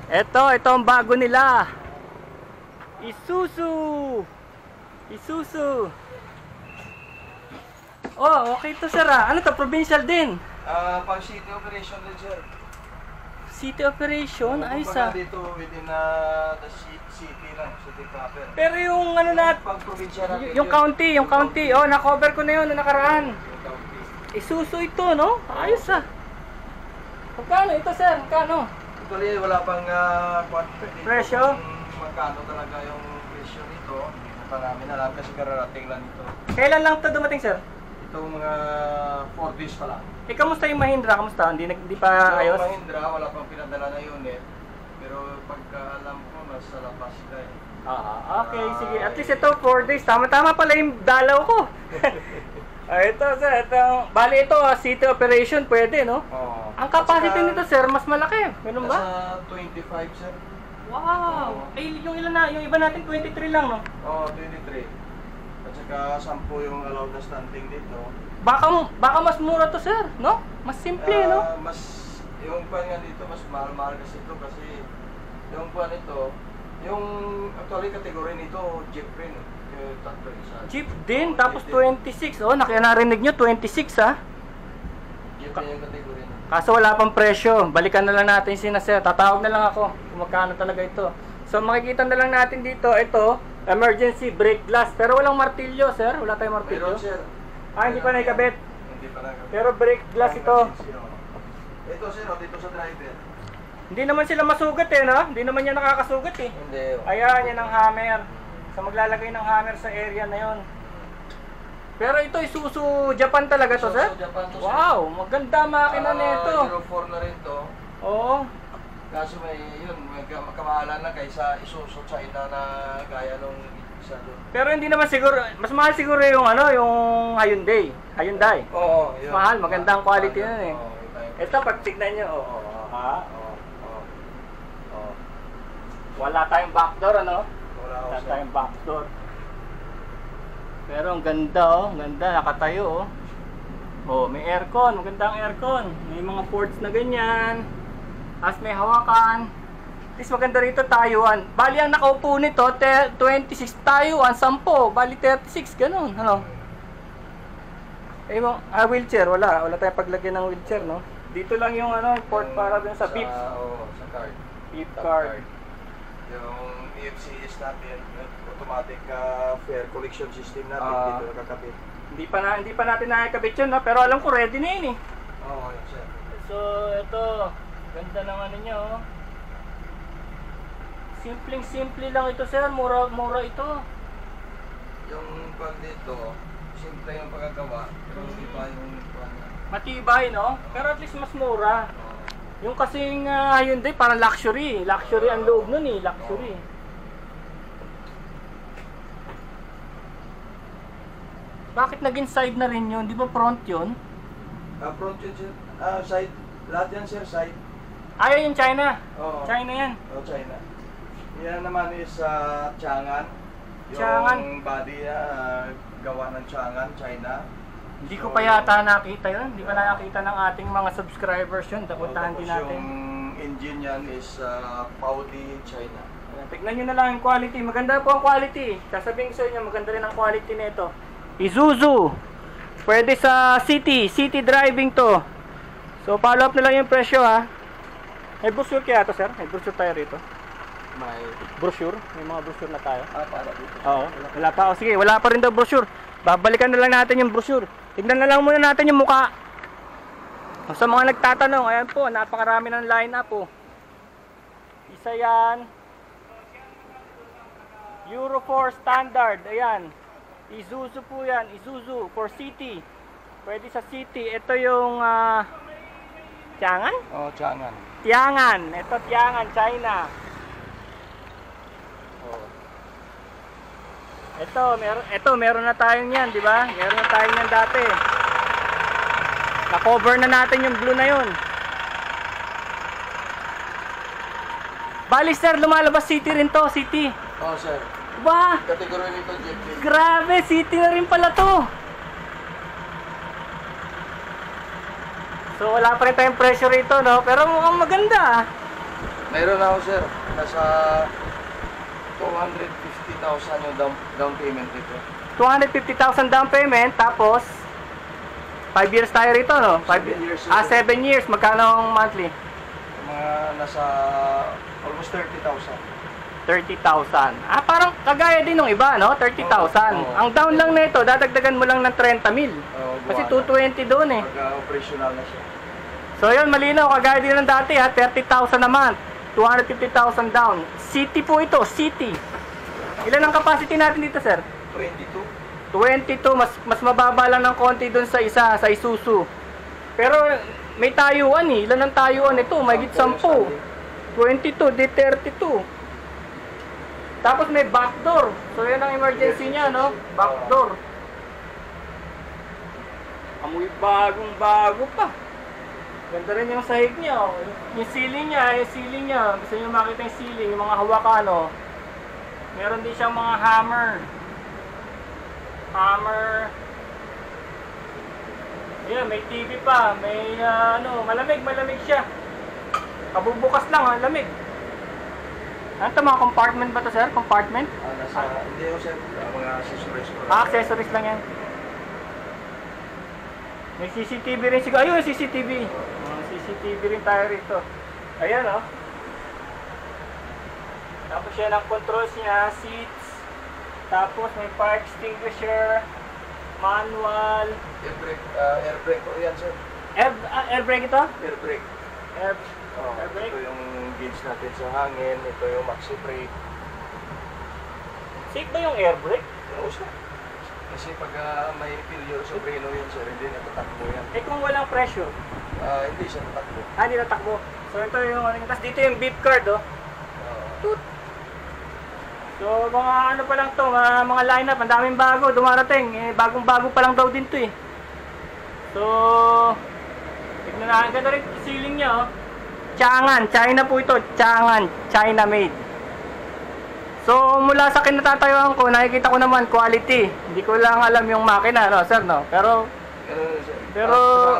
Ito ang bago nila. Isuzu. Isuzu. Oh, okay to sir ah. Ano to? Provincial din. Pang city operation din sir. City operation? Ayos ah. Dito within the city lang, city proper. Pero yung ano na, Pang probinsya natin yung county. Oh, na-cover ko na yun na nakaraan. Yung county. Isuzu ito, no? Ayos ah. Magkano ito sir? Magkano? Actually, wala pang Presyo? Magkano talaga yung presyo nito. Hindi pa namin alam kasi kararating lang ito. Kailan lang ito dumating sir? Itong mga 4 days pa lang. Kamusta yung Mahindra? Kamusta? Hindi pa ayos? Yung Mahindra, wala pang pinadala na unit. Pero pagka alam ko, nasa labas sila eh. Okay, sige. At least ito, 4 days. Tama-tama pala yung dalaw ko. Ito, sir. Bali ito, city operation, pwede, no? Oo. Ang capacity nito, sir, mas malaki. Ganun ba? Nasa 25, sir. Wow! Yung ilan na, yung iba natin 23 lang, no? Oo, 23. At saka 10 yung allowed na standing dito. Baka mas mura to, sir, no? Mas simple, no? Yung pan nga dito, mas mahal-mahal kasi ito kasi yung pan ito, yung actually kategory nito, Jeep rin. Yung tatlo isa. Jeep din, tapos 26. Oh, narinig nyo, 26, ha? Jeep din yung kategory nito. Kaso wala pang presyo. Balikan na lang natin si Sir. Tatawag na lang ako kung magkano talaga ito. So makikita na lang natin dito, ito, emergency brake glass. Pero walang martilyo, sir. Wala tayong martilyo. Meron, sir. Hindi pa naikabit. Hindi pa nakakabit. Pero brake glass ito. Ito, sir, dito sa driver. Hindi naman sila masugat eh, no? Hindi naman yan nakakasugat eh. Hindi. Ayan, yan ang hammer. So maglalagay ng hammer sa area na yon. Pero ito Isuzu Japan talaga to, sir? Japan to, sir. Wow, maganda makina nito. Euro 4 na rin to. Oo. Kaso may kamahalan na kaysa Isuzu China na gaya nung isa doon. Pero hindi naman siguro, mas mahal siguro yung ano, yung Hyundai. Oo, yun. Mahal, magandang quality nun eh. Oo, Ito pag tignan nyo, wala tayong backdoor, ano? Wala tayong backdoor. Pero ang ganda, oh. Ang ganda, nakatayo, oh. Oh, may aircon, magandang aircon. May mga ports na ganyan. As may hawakan. At least maganda rito, Taiwan. Bali ang nakaupo nito, 26 Taiwan, 10. Bali 36, ganun, ano? Wheelchair, wala tayong paglagyan ng wheelchair, no? Dito lang yung ano, port para dun sa beep. Sa card. Beep card. Yung EFCS natin, automatic fare collection system natin, dito nakakabit. Hindi pa natin nakakabit yun, no? Pero alam ko ready na yun eh. Oo, yun sir. So, ito, ganda ng ano nyo, oh. Simpleng-simple lang ito, sir. Mura ito. Yung pag dito, simple yung pagkagawa, pero hindi pa yung Matibay, no? Pero at least mas mura. Yung kasing Hyundai, parang luxury. Luxury ang loob nun eh, luxury. Bakit naging side na rin yun? Di ba front yun? Front yun sir. Side. Lahat yan sir, side. Ayaw yung China. Oo. China yan. Oo, China. Yan naman is Changan. Changan. Yung body gawa ng Changan, China. Hindi ko pa yata nakita yun. Hindi pa nakita ng ating mga subscribers yun. Puntahan din natin. Yung engine yan is Pauli, China. Tignan nyo na lang yung quality. Maganda po ang quality. Sasabihin ko sa inyo, maganda rin ang quality nito. Isuzu. Pwede sa city driving to. So follow up na lang yung presyo, ha. May brochure kaya to, sir? May brochure tayo rito. May Brochure? May mga brochure na tayo. para dito. Oo. Wala pa. Sige, wala pa rin daw brochure. Babalikan na lang natin yung brochure. Tignan na lang muna natin yung mukha. Sa mga nagtatanong, ayan po, napakarami ng line-up po. Isa yan. Euro 4 standard, ayan. Isuzu po yan, Isuzu for city. Pwede sa city. Ito yung Tiangan? Oh, Changan. Tiangan. Ito Tiangan, China. Ito, meron na tayong yan, di ba? Meron na tayong yan dati. Na-cover na natin yung blue na yun. Bali, sir, lumalabas city rin to, city. Oh, sir. Ba? Kategory nito, Jeep. Grabe, city na rin pala to. So, wala pa rin tayong pressure rito, no? Pero mukhang maganda. Mayroon ako, sir. Nasa 250,000 yung down payment dito. 250,000 down payment, tapos 5 years tayo rito, no? 7 years. 7 years. Magkano ang monthly? Mga nasa almost 30,000. 30,000. Parang kagaya din ng iba, no? 30,000. Oo. Ang down lang nito, dadagdagan mo lang ng 30 mil. Kasi 220 doon eh. Pagka-operational na siya. So yun, malinaw. Kagaya din ng dati ha. 30,000 a month. 250,000 down. City po ito. City. Ilan ang capacity natin dito, sir? 22. 22. Mas mababa lang ng konti doon sa isa, sa Isuzu. Pero may tayuan eh. Ilan ang tayuan ito? Mahigit 10. 22, di 32. Tapos may backdoor. So yan ang emergency niya, no? Backdoor. Amoy bagong-bago pa. Ganda rin yung sahig niya. Oh. Yung ceiling niya. Gusto niyo makita yung ceiling, yung mga hawakan, oh. Meron din siyang mga hammer. Ayan, may TV pa. May malamig siya. Kabubukas lang, lamig. Ano ito, mga compartment ba ito, sir? Compartment? Hindi ko, sir. Mga accessories ko. Accessories lang yan. May CCTV rin siguro. Ayun, CCTV. CCTV rin tayo rito. Ayan, oh. Tapos yan ang controls niya, seats. Tapos may fire extinguisher, manual. Air brake po yan, sir. Air brake ito? Air brake. Air brake? Ito yung gauge natin sa hangin. Ito yung maxi brake. Safe ba yung air brake? Oo, sir. Kasi pag may failure sa preno yun, sir, hindi natatakbo yan. Eh kung walang pressure? Hindi siya natakbo. Hindi natakbo. So ito yung tapos dito yung beep card, oh. Toot. So mga ano pa lang to, mga lineup, ang daming bago, dumarating. Bagong-bago pa lang daw din to eh. So, tignan na, ganda rin yung ceiling niya, oh. Chang'an, China po ito. Chang'an, China made. So, mula sa kinatatayuan ko, nakikita ko naman quality. Hindi ko lang alam yung makina, no, sir, no? Pero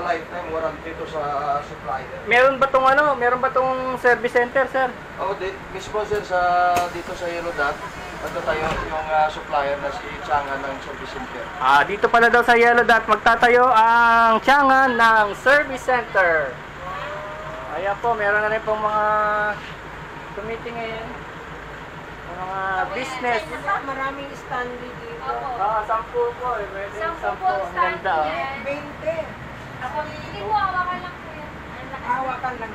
lifetime warranty to sa supplier. meron ba tong service center, sir? Mismo, sir, dito sa Yellow Dot, ito tayo yung supplier na si Chang'an ng service center. Dito pala daw sa Yellow Dot, magtatayo ang Chang'an ng service center. Ayan po, meron na rin pong mga committee ngayon. Mga business. Maraming Stanley dito. 10 po. Pwede 10. Ang ganda, oh. 20. Ako, hindi po, hawakan lang po yan. Hawakan lang.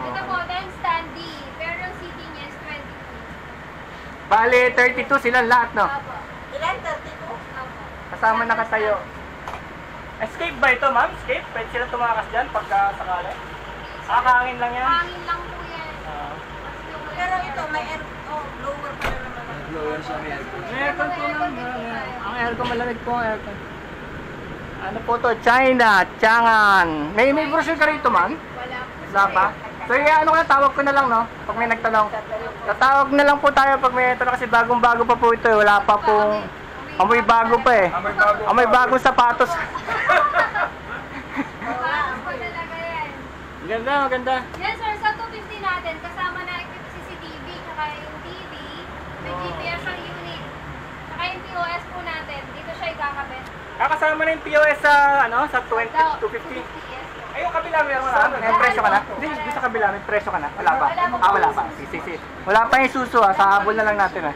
Ito po, 10 standy. Pero yung seating niya is 22. Bale, 32 silang lahat, no? Opo. Ilan? 32? Opo. Kasama nakatayo. Escape ba ito, ma'am? Escape? Pwede silang tumakas dyan pagka sakali? Hangin lang yan? Hangin lang po yan. Pero ito, may blower pa na naman. Blower sa may aircon. May aircon po lang. Ang aircon, malamig po ang aircon. Ano po to? China, Chang'an. May brochure ka rito, ma'am? Wala po. Wala pa? So, ano ko na, tawag ko na lang, no? Pag may nagtanong. Tatawag na lang po tayo pag may tanong kasi bagong-bago pa po ito. Wala pa pong... Amoy bago pa eh. Amoy bagong sapatos. Ako talaga yan. Ganda, maganda. Yan sir, sa 250 natin, kasama na yung CCTV, tsaka yung TV, may GPS ang unit, tsaka yung POS po natin. Dito siya ikakabit. Kasama na yung POS sa, sa 250. Yes. Ay, yung kabila meron na. May presyo ka na? Hindi, sa kabila may presyo ka na. Wala pa. Wala pa. Sige. Wala pa yung suso sa habol na lang natin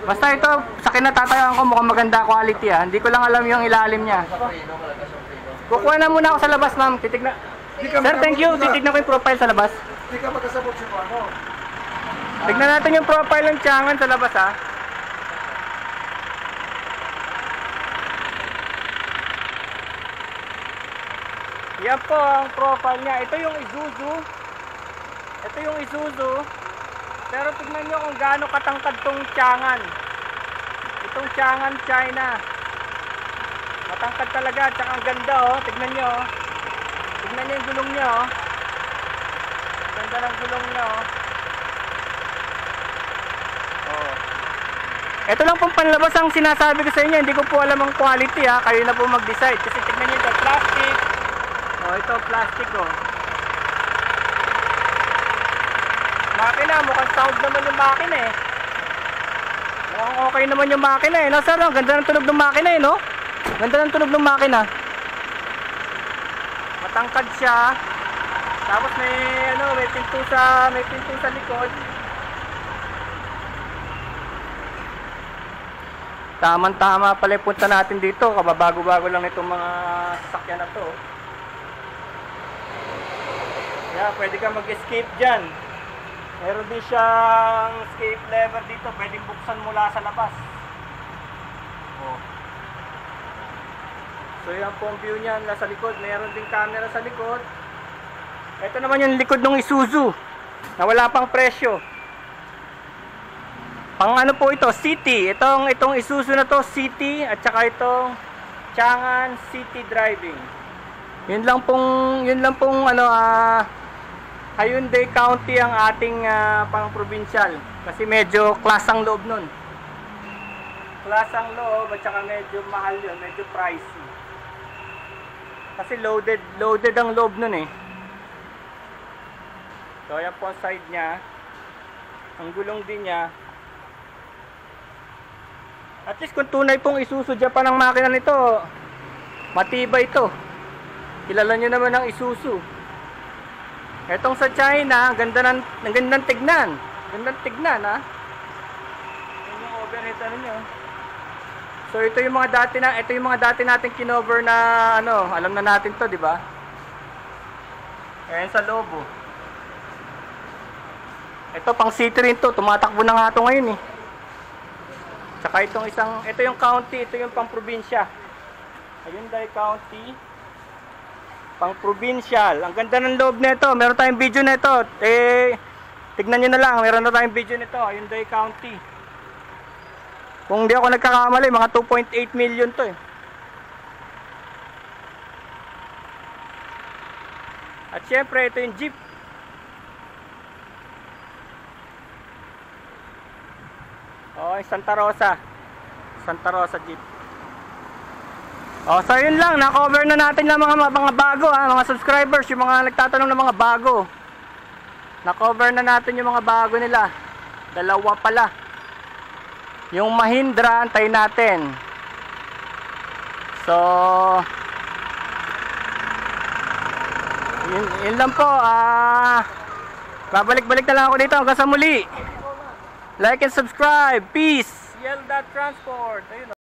Basta ito, sa kinatatayuan ko mukhang maganda quality Hindi ko lang alam yung ilalim niya. Kukuha na muna ako sa labas, ma'am. Titignan. Sir, thank you. Titignan ko yung profile sa labas. Hindi ka magkasabot si Juano. Tignan natin yung profile ng Chang'an sa labas, Yan po ang profile niya. Ito yung Isuzu. Pero tignan nyo kung gaano katangkad tong Chang'an. Itong Chang'an China. Matangkad talaga. Tsaka ang ganda, Tignan nyo, Tignan nyo yung gulong niya, Ang ganda ng gulong niya, Ito lang pong panlabas ang sinasabi ko sa inyo. Hindi ko po alam ang quality, Kayo na po mag-decide. Kasi tignan nyo ito, plastic. Ito plastic, Makina, mukhang sound naman yung makina eh. Mukhang okay naman yung makina eh. No, sir, no? Ganda ng tunog ng makina eh, no? Ganda ng tunog ng makina. Matangkad siya. Tapos may ano, may pinto sa likod. Tamang-tama pala yung punta natin dito. Kababago-bago lang itong mga sasakyan na to. Kaya pwede ka mag-escape dyan. Meron din siyang escape lever dito. Pwedeng buksan mula sa labas. Oh. So yan po ang view niyan nasa likod. Meron din camera sa likod. Ito naman yung likod ng Isuzu na wala pang presyo. Pang ano po ito? City. Itong Isuzu na to, City. At saka itong Chang'an City Driving. Yun lang pong ano, Hyundai County ang ating pang provincial. Kasi medyo class ang loob nun. Class ang loob at saka medyo mahal yun. Medyo pricey. Kasi loaded ang loob nun eh. So ayan po ang side niya. Ang gulong din niya. At least kung tunay pong Isuzu Japan ang makina nito, matibay ito. Kilala nyo naman ang Isuzu. Etong sa China, ang gandang tignan. Gandang tignan ha. Yan yung overhead ano nyo. So ito yung mga dati natin kinover na ano, alam na natin to, di ba? Ayan sa loob oh. Ito pang city rin to, tumatakbo na nga ito ngayon eh. Tsaka ito yung county, ito yung pang probinsya. Hyundai County, pang provincial. Ang ganda ng loob nito. Meron tayong video nito. Tignan niyo na lang, meron na tayong video nito, Hyundai County. Kung di ako nagkakamali, mga 2.8 million to eh. At syempre, ito yung Jeep. Oh, Santa Rosa Jeep. Oh, so yun lang, na-cover na natin ng mga bago mga subscribers, yung mga nagtatanong ng mga bago. Na-cover na natin yung mga bago nila. Dalawa pala. Yung Mahindra, antayin natin. So yun lang po. Babalik-balik na lang ako dito hanggang sa muli. Like and subscribe. Peace. Yelda Transport. Ayun.